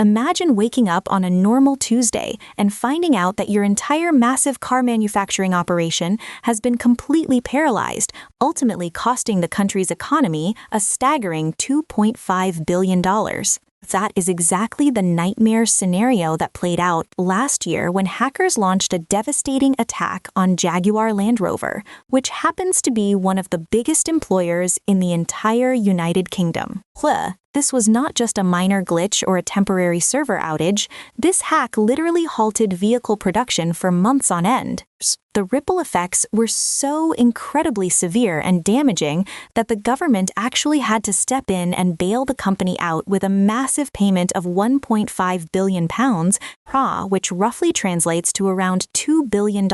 Imagine waking up on a normal Tuesday and finding out that your entire massive car manufacturing operation has been completely paralyzed, ultimately costing the country's economy a staggering $2.5 billion. That is exactly the nightmare scenario that played out last year when hackers launched a devastating attack on Jaguar Land Rover, which happens to be one of the biggest employers in the entire United Kingdom. This was not just a minor glitch or a temporary server outage. This hack literally halted vehicle production for months on end. The ripple effects were so incredibly severe and damaging that the government actually had to step in and bail the company out with a massive payment of £1.5 billion, which roughly translates to around $2 billion.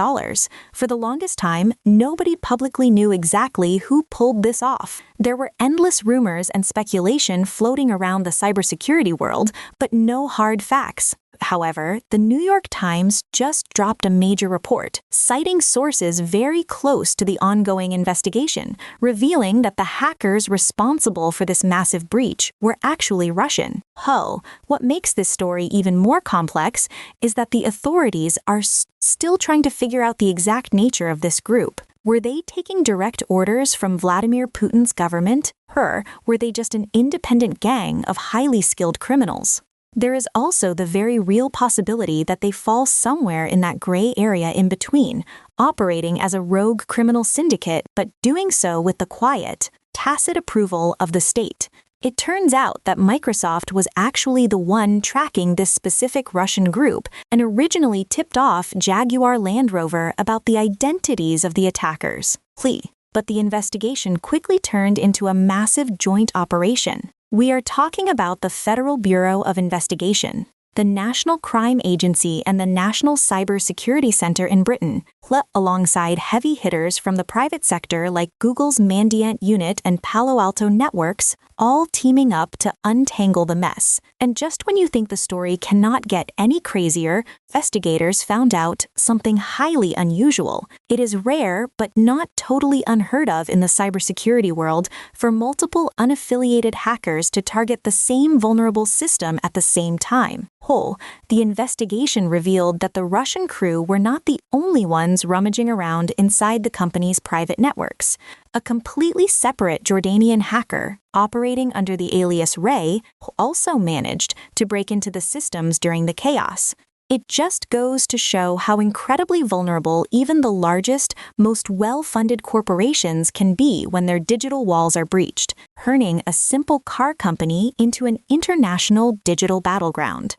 For the longest time, nobody publicly knew exactly who pulled this off. There were endless rumors and speculation floating around the cybersecurity world, but no hard facts. However, the New York Times just dropped a major report, citing sources very close to the ongoing investigation, revealing that the hackers responsible for this massive breach were actually Russian. What makes this story even more complex is that the authorities are still trying to figure out the exact nature of this group. Were they taking direct orders from Vladimir Putin's government? Or were they just an independent gang of highly skilled criminals? There is also the very real possibility that they fall somewhere in that gray area in between, operating as a rogue criminal syndicate but doing so with the quiet, tacit approval of the state. It turns out that Microsoft was actually the one tracking this specific Russian group and originally tipped off Jaguar Land Rover about the identities of the attackers. But the investigation quickly turned into a massive joint operation. We are talking about the Federal Bureau of Investigation, the National Crime Agency, and the National Cybersecurity Center in Britain, alongside heavy hitters from the private sector like Google's Mandiant unit and Palo Alto networks, all teaming up to untangle the mess. And just when you think the story cannot get any crazier, investigators found out something highly unusual. It is rare, but not totally unheard of in the cybersecurity world, for multiple unaffiliated hackers to target the same vulnerable system at the same time. The investigation revealed that the Russian crew were not the only ones rummaging around inside the company's private networks. A completely separate Jordanian hacker, operating under the alias Ray, also managed to break into the systems during the chaos. It just goes to show how incredibly vulnerable even the largest, most well-funded corporations can be when their digital walls are breached, turning a simple car company into an international digital battleground.